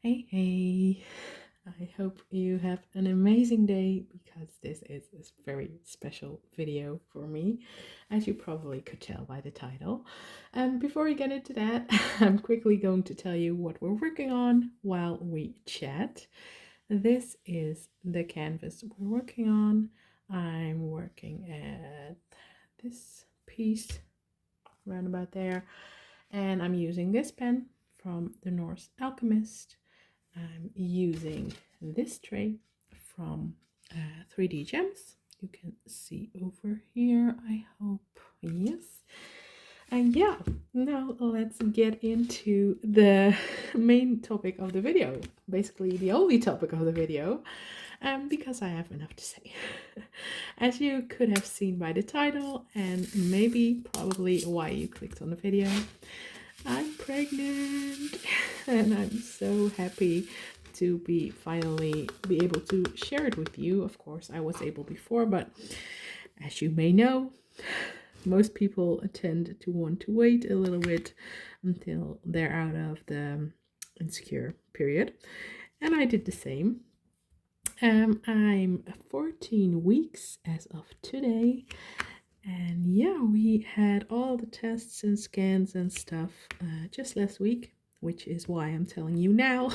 Hey, hey, I hope you have an amazing day because this is a very special video for me, as you probably could tell by the title. Before we get into that, I'm quickly going to tell you what we're working on while we chat. This is the canvas we're working on. I'm working at this piece around about there, and I'm using this pen from the Norse Alchemist. I'm using this tray from 3D Gems. You can see over here, I hope. Yes. And yeah, now let's get into the main topic of the video. Basically, the only topic of the video, because I have enough to say. As you could have seen by the title, and maybe probably why you clicked on the video, I'm pregnant and I'm so happy to finally be able to share it with you. Of course, I was able before, but as you may know, most people tend to want to wait a little bit until they're out of the insecure period. And I did the same. I'm 14 weeks as of today. And yeah, we had all the tests and scans and stuff just last week, which is why I'm telling you now.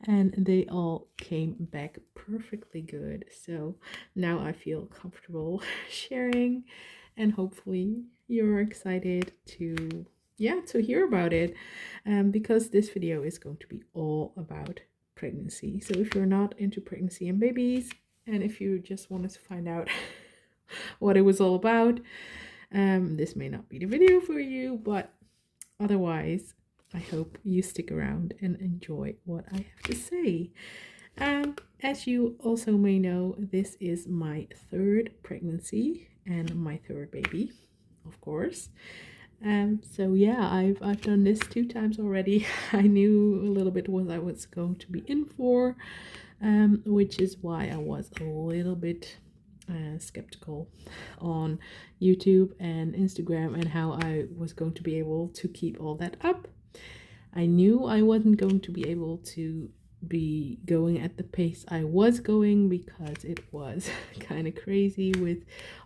And they all came back perfectly good. So now I feel comfortable sharing, and hopefully you're excited to hear about it, because this video is going to be all about pregnancy. So if you're not into pregnancy and babies, and if you just wanted to find out what it was all about, this may not be the video for you, but otherwise I hope you stick around and enjoy what I have to say. As you also may know, this is my third pregnancy and my third baby, of course. So yeah, I've done this 2 times already. I knew a little bit what I was going to be in for, which is why I was a little bit skeptical on YouTube and Instagram and how I was going to be able to keep all that up. I knew I wasn't going to be able to be going at the pace I was going because it was kind of crazy with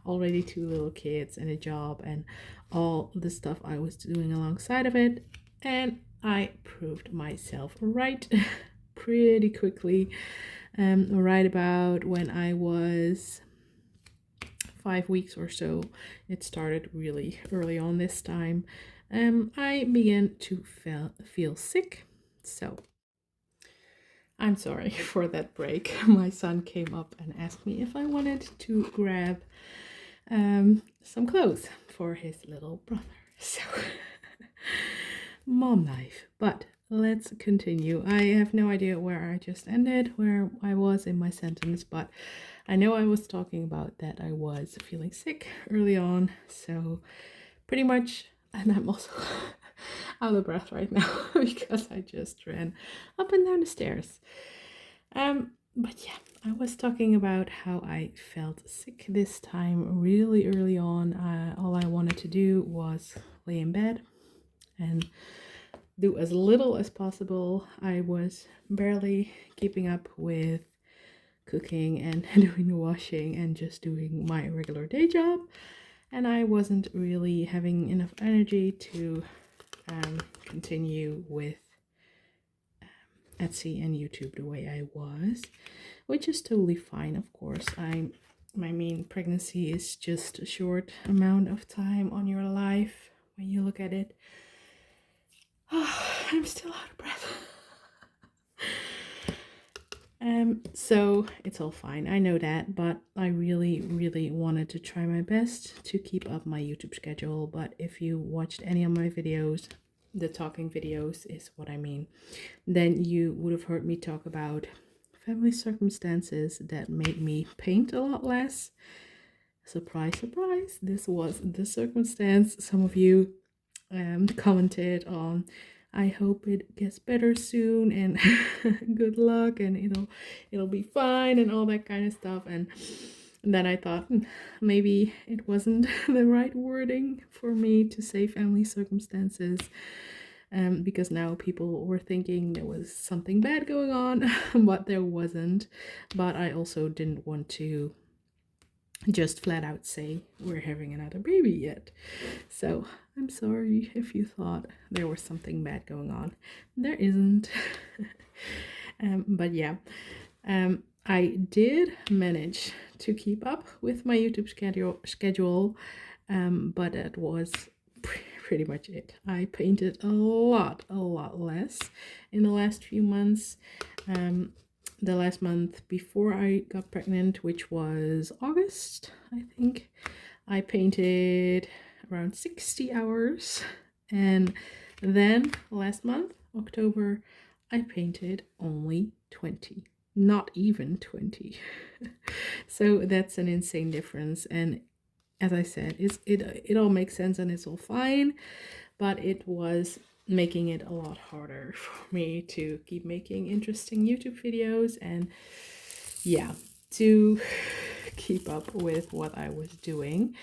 already 2 little kids and a job and all the stuff I was doing alongside of it. And I proved myself right pretty quickly. Right about when I was 5 weeks or so, it started really early on this time. I began to feel sick. So I'm sorry for that break. My son came up and asked me if I wanted to grab some clothes for his little brother. So mom life. But let's continue. I have no idea where I just ended, where I was in my sentence, but I know I was talking about that I was feeling sick early on. So pretty much, and I'm also out of breath right now because I just ran up and down the stairs. But yeah, I was talking about how I felt sick this time really early on. All I wanted to do was lay in bed and do as little as possible. I was barely keeping up with cooking and doing the washing and just doing my regular day job. And I wasn't really having enough energy to continue with Etsy and YouTube the way I was, which is totally fine, of course. My main pregnancy is just a short amount of time on your life when you look at it. Oh, I'm still out of breath. So it's all fine. I know that, but I really, really wanted to try my best to keep up my YouTube schedule. But if you watched any of my videos, the talking videos is what I mean, then you would have heard me talk about family circumstances that made me paint a lot less. Surprise, surprise, this was the circumstance. Some of you commented on, I hope it gets better soon and good luck and it'll be fine and all that kind of stuff. And then I thought maybe it wasn't the right wording for me to say family circumstances. because now people were thinking there was something bad going on, but there wasn't. But I also didn't want to just flat out say we're having another baby yet. So I'm sorry if you thought there was something bad going on. There isn't. But yeah, I did manage to keep up with my YouTube schedule, but that was pretty much it. I painted a lot less in the last few months. The last month before I got pregnant, which was August, I think, I painted around 60 hours. And then last month, October, I painted only 20, not even 20. So that's an insane difference. And as I said, it all makes sense and it's all fine, but it was making it a lot harder for me to keep making interesting YouTube videos and yeah, to keep up with what I was doing.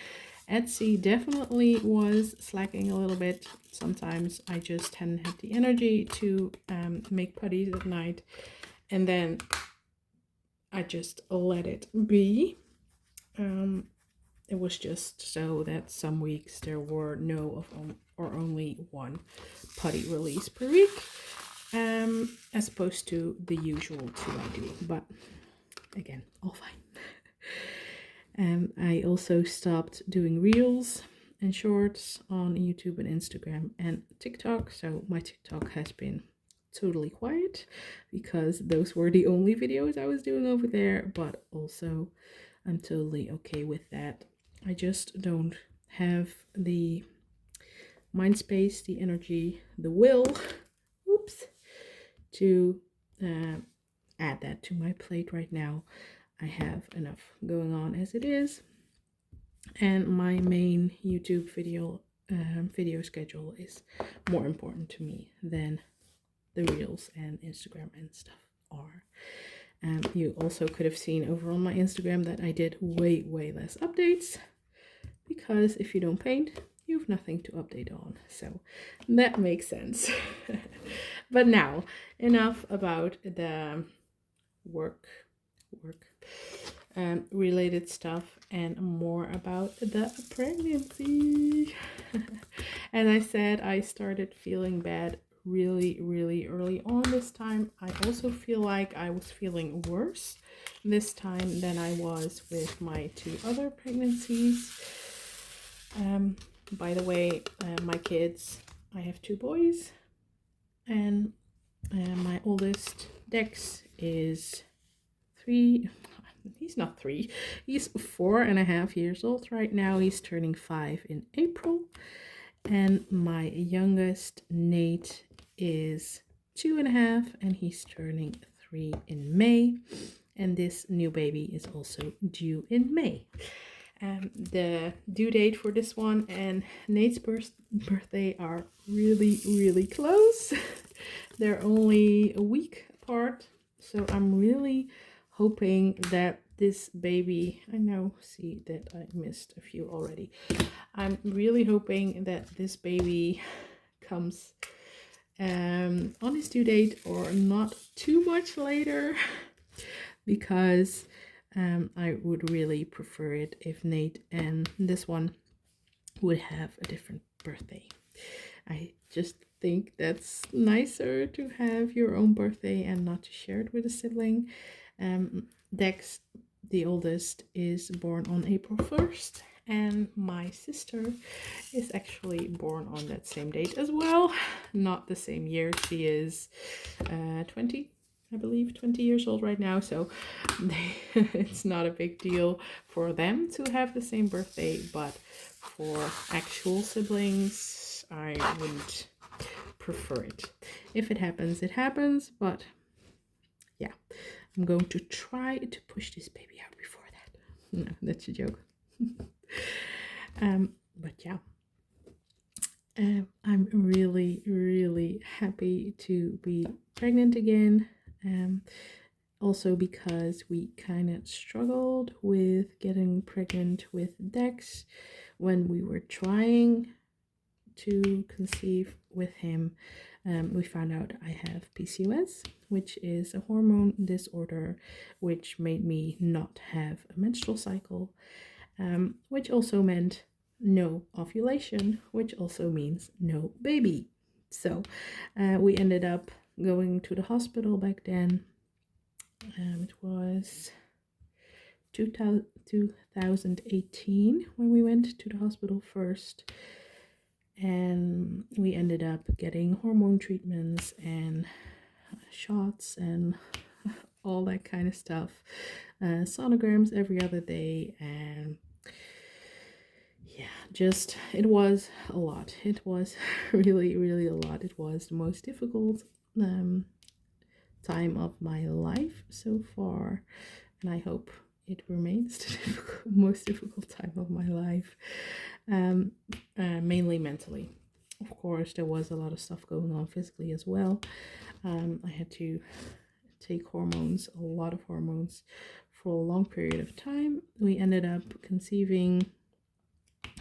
Etsy definitely was slacking a little bit. Sometimes I just hadn't had the energy to make putties at night, and then I just let it be. It was just so that some weeks there were no or only one putty release per week, as opposed to the usual 2 I do. But again, all fine. I also stopped doing reels and shorts on YouTube and Instagram and TikTok. So my TikTok has been totally quiet because those were the only videos I was doing over there. But also I'm totally okay with that. I just don't have the mind space, the energy, the will, to add that to my plate right now. I have enough going on as it is, and my main YouTube video schedule is more important to me than the reels and Instagram and stuff are. You also could have seen over on my Instagram that I did way less updates, because if you don't paint, you have nothing to update on. So that makes sense. But now, enough about the work related stuff and more about the pregnancy. As I said, I started feeling bad really early on this time. I also feel like I was feeling worse this time than I was with my 2 other pregnancies. By the way, my kids, I have 2 boys, and my oldest Dex is 3. He's not 3, he's 4.5 years old right now. He's turning 5 in April. And my youngest Nate is 2.5 and he's turning 3 in May. And this new baby is also due in May. The due date for this one and Nate's birthday are really close. They're only a week apart, so I'm really hoping that this baby, I know, see that I missed a few already. I'm really hoping that this baby comes on his due date or not too much later, because I would really prefer it if Nate and this one would have a different birthday. I just think that's nicer to have your own birthday and not to share it with a sibling. Dex, the oldest, is born on April 1st, and my sister is actually born on that same date as well. Not the same year. She is 20. I believe 20 years old right now, so it's not a big deal for them to have the same birthday, but for actual siblings, I wouldn't prefer it. If it happens, it happens, but yeah, I'm going to try to push this baby out before that. No, that's a joke. But yeah, I'm really happy to be pregnant again. Also because we kind of struggled with getting pregnant with Dex when we were trying to conceive with him, we found out I have PCOS, which is a hormone disorder which made me not have a menstrual cycle, which also meant no ovulation, which also means no baby. So we ended up going to the hospital back then. It was 2018 when we went to the hospital first, and we ended up getting hormone treatments and shots and all that kind of stuff, sonograms every other day, and yeah, just it was a lot. It was really, really a lot. It was the most difficult time of my life so far, and I hope it remains the most difficult time of my life, mainly mentally. Of course, there was a lot of stuff going on physically as well. I had to take hormones, a lot of hormones, for a long period of time. We ended up conceiving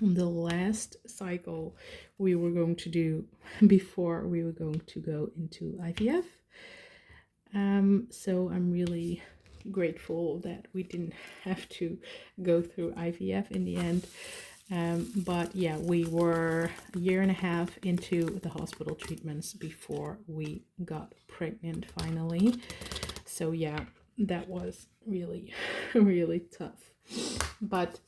the last cycle we were going to do before we were going to go into IVF. So I'm really grateful that we didn't have to go through IVF in the end. But yeah, we were a year and a half into the hospital treatments before we got pregnant finally. So yeah, that was really, really tough. But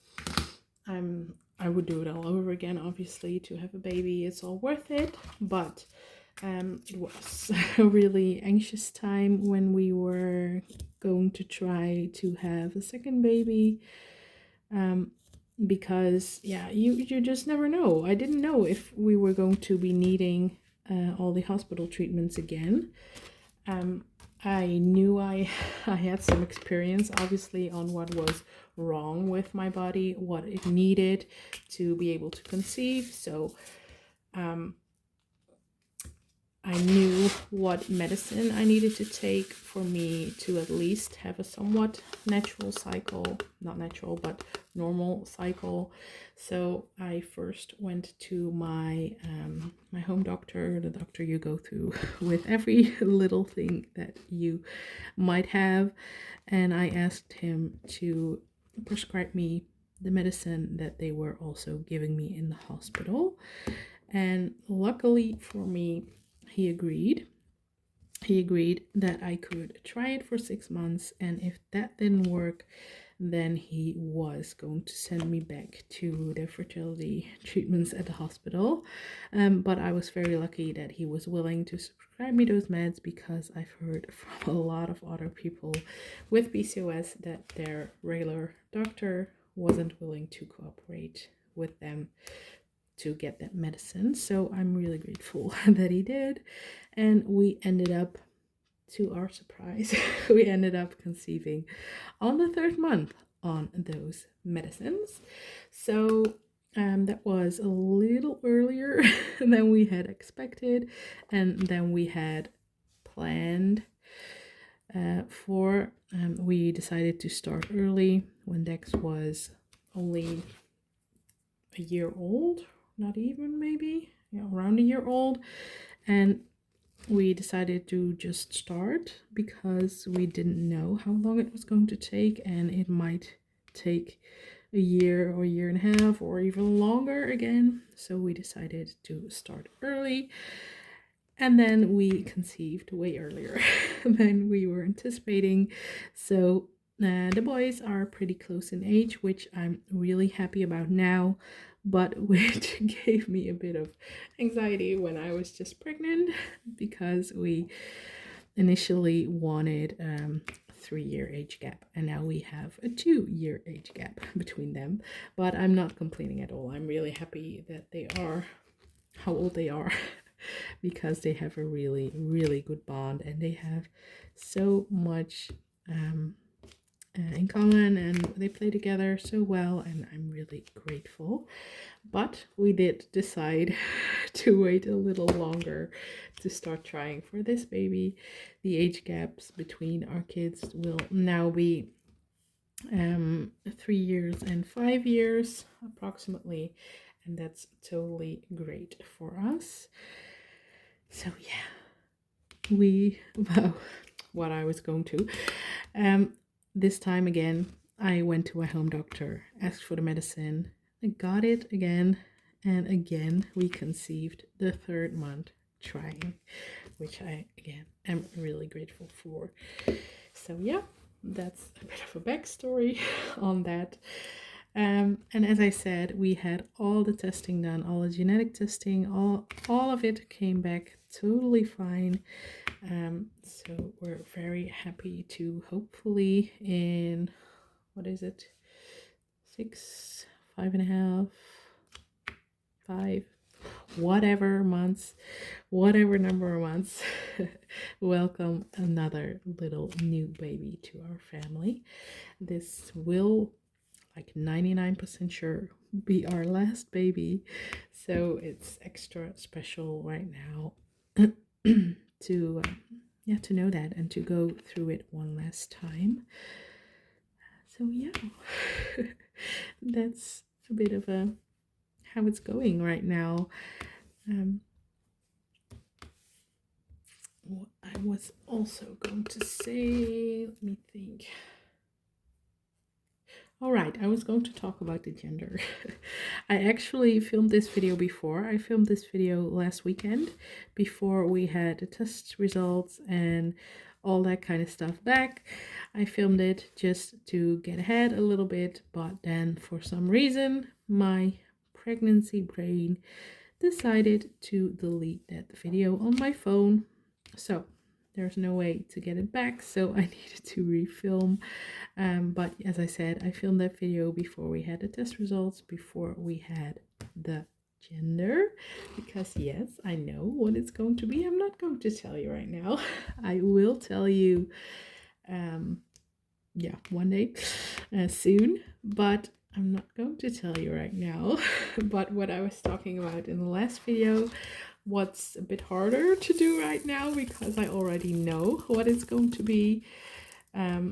I would do it all over again, obviously, to have a baby. It's all worth it. But it was a really anxious time when we were going to try to have a second baby. Because yeah, you just never know. I didn't know if we were going to be needing all the hospital treatments again. I knew I had some experience, obviously, on what was wrong with my body, what it needed to be able to conceive. So I knew what medicine I needed to take for me to at least have a somewhat natural cycle, not natural, but normal cycle. So I first went to my my home doctor, the doctor you go through with every little thing that you might have, and I asked him to prescribe me the medicine that they were also giving me in the hospital. And luckily for me, he agreed. He agreed that I could try it for 6 months, and if that didn't work, then he was going to send me back to the fertility treatments at the hospital. But I was very lucky that he was willing to prescribe me those meds, because I've heard from a lot of other people with PCOS that their regular doctor wasn't willing to cooperate with them to get that medicine. So I'm really grateful that he did. And we ended up, to our surprise, we ended up conceiving on the 3rd month on those medicines. So that was a little earlier than we had expected and than we had planned for. We decided to start early when Dex was only a year old, not even, maybe, yeah, around a year old. And we decided to just start because we didn't know how long it was going to take, and it might take a year or a year and a half or even longer again. So we decided to start early, and then we conceived way earlier than we were anticipating. So the boys are pretty close in age, which I'm really happy about now, but which gave me a bit of anxiety when I was just pregnant, because we initially wanted 3-year age gap, and now we have a 2-year age gap between them. But I'm not complaining at all. I'm really happy that they are how old they are because they have a really, really good bond, and they have so much in common, and they play together so well, and I'm really grateful. But we did decide to wait a little longer to start trying for this baby. The age gaps between our kids will now be 3 years and 5 years approximately, and that's totally great for us. So yeah, well, what I was going to this time again, I went to my home doctor, asked for the medicine, I got it again, and again we conceived the 3rd month trying, which I again am really grateful for. So yeah, that's a bit of a backstory on that. And as I said, we had all the testing done, all the genetic testing, all of it came back totally fine. So we're very happy to hopefully in, what is it, 6, 5.5, 5, whatever months, whatever number of months, welcome another little new baby to our family. This will, like 99% sure, be our last baby, so it's extra special right now to yeah, to know that and to go through it one last time. So yeah, that's a bit of a how it's going right now. What I was also going to say, let me think. All right, I was going to talk about the gender. I actually filmed this video before. I filmed this video last weekend before we had the test results and all that kind of stuff back. I filmed it just to get ahead a little bit, but then for some reason my pregnancy brain decided to delete that video on my phone. So there's no way to get it back, so I needed to refilm. But as I said, I filmed that video before we had the test results, before we had the gender, because yes, I know what it's going to be. I'm not going to tell you right now. I will tell you yeah, one day soon, but I'm not going to tell you right now. But what I was talking about in the last video, what's a bit harder to do right now because I already know what it's going to be. But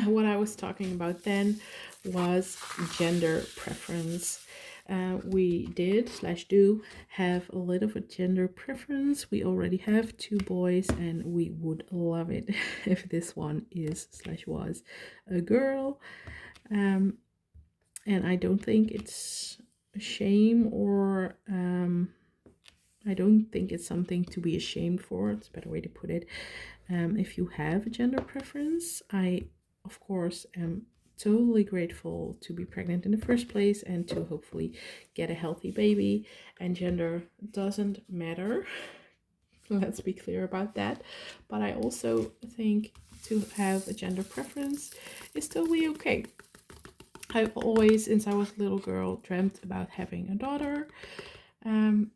what I was talking about then was gender preference. We do have a little of a gender preference. We already have 2 boys and we would love it if this one was a girl. And I don't think it's a shame, or I don't think it's something to be ashamed for. It's a better way to put it. If you have a gender preference, I of course am totally grateful to be pregnant in the first place and to hopefully get a healthy baby, and gender doesn't matter. Let's be clear about that. But I also think to have a gender preference is totally okay. I've always, since I was a little girl, dreamt about having a daughter. And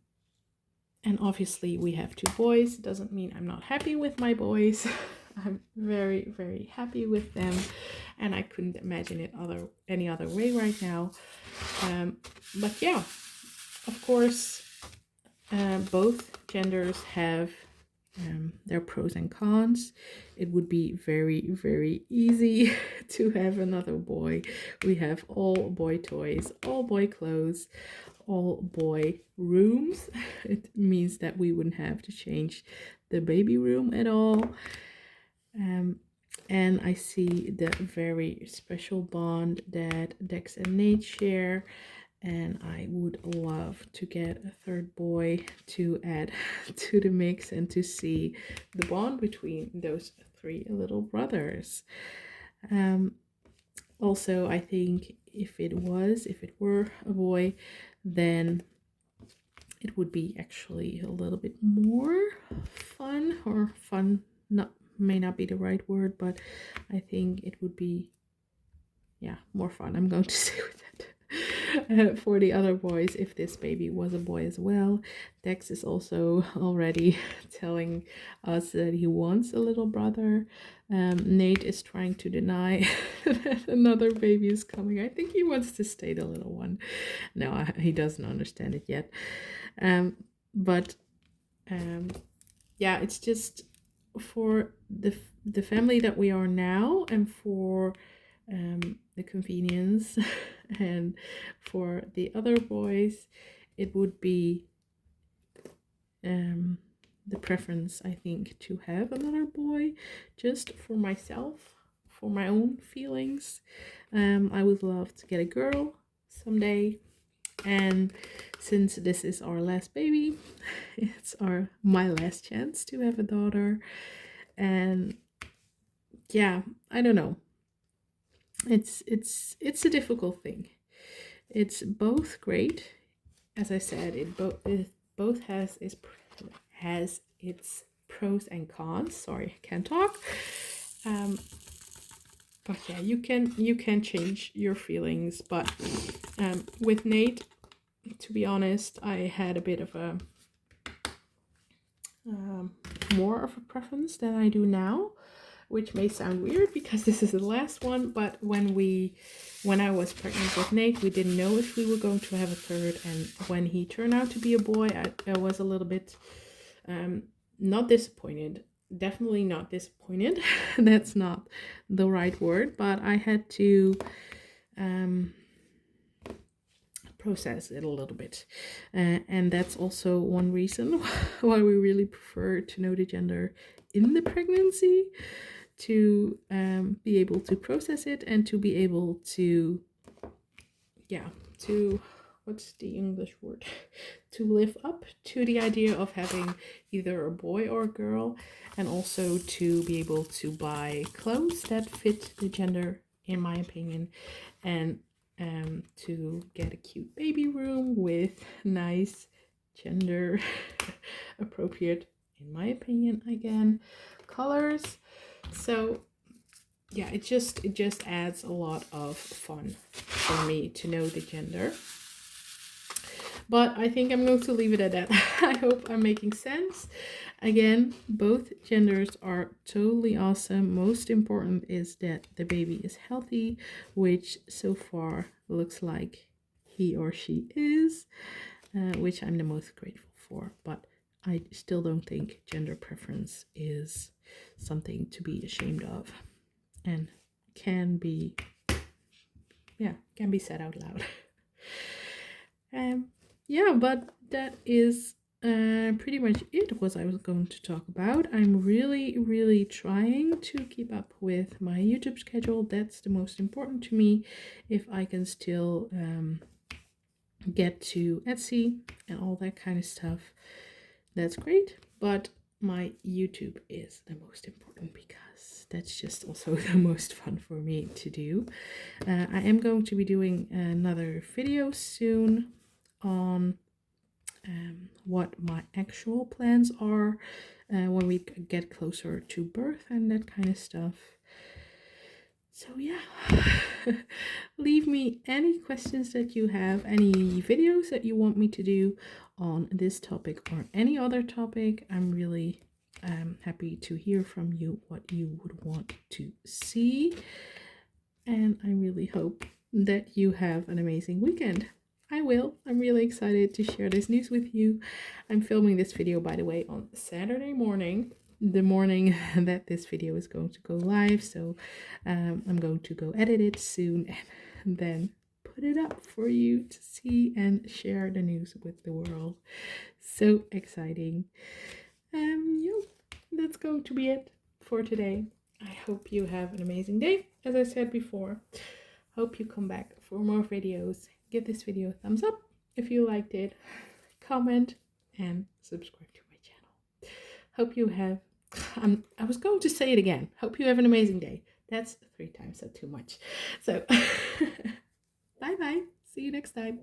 obviously we have 2 boys. It doesn't mean I'm not happy with my boys. I'm very, very happy with them, and I couldn't imagine it any other way right now. But yeah, of course, both genders have their pros and cons. It would be very, very easy to have another boy. We have all boy toys, all boy clothes, all boy rooms. It means that we wouldn't have to change the baby room at all. And I see the very special bond that Dex and Nate share, and I would love to get a 3rd boy to add to the mix and to see the bond between those 3 little brothers. Also, I think if it were a boy, then it would be actually a little bit more fun, or fun may not be the right word, but I think it would be, yeah, more fun. I'm going to say with that. For the other boys, if this baby was a boy as well. Dex is also already telling us that he wants a little brother. Nate is trying to deny that another baby is coming. I think he wants to stay the little one. No, he doesn't understand it yet. But yeah, it's just for the family that we are now, and for the convenience. And for the other boys, it would be the preference, I think, to have another boy, just for myself, for my own feelings. I would love to get a girl someday, and since this is our last baby, it's my last chance to have a daughter. And yeah, I don't know, it's a difficult thing. It's both great, as I said, it both has its pros and cons. Sorry, I can't talk. But yeah, you can change your feelings. But with Nate, to be honest, I had a bit of a more of a preference than I do now, which may sound weird because this is the last one. But when I was pregnant with Nate, we didn't know if we were going to have a third, and when he turned out to be a boy, I was a little bit not disappointed. Definitely not disappointed. That's not the right word, but I had to process it a little bit, and that's also one reason why we really prefer to know the gender in the pregnancy, to be able to process it and to be able to what's the English word, to live up to the idea of having either a boy or a girl, and also to be able to buy clothes that fit the gender, in my opinion, and to get a cute baby room with nice gender appropriate, in my opinion, again, colors. So yeah, it just adds a lot of fun for me to know the gender. But I think I'm going to leave it at that. I hope I'm making sense. Again, both genders are totally awesome. Most important is that the baby is healthy, which so far looks like he or she is, which I'm the most grateful for. But I still don't think gender preference is something to be ashamed of, and can be said out loud. Yeah, but that is pretty much it, what I was going to talk about. I'm really trying to keep up with my YouTube schedule. That's the most important to me. If I can still get to Etsy and all that kind of stuff, that's great. But my YouTube is the most important because that's just also the most fun for me to do. I am going to be doing another video soon on what my actual plans are when we get closer to birth and that kind of stuff. So yeah, leave me any questions that you have, any videos that you want me to do on this topic or any other topic. I'm really happy to hear from you what you would want to see, and I really hope that you have an amazing weekend. I will. I'm really excited to share this news with you. I'm filming this video, by the way, on Saturday morning, the morning that this video is going to go live. So I'm going to go edit it soon and then put it up for you to see and share the news with the world. So exciting. Yeah, that's going to be it for today. I hope you have an amazing day. As I said before, hope you come back for more videos. Give this video a thumbs up if you liked it, comment, and subscribe to my channel. Hope you have, I was going to say it again. Hope you have an amazing day. That's 3 times, so too much. So, bye-bye. See you next time.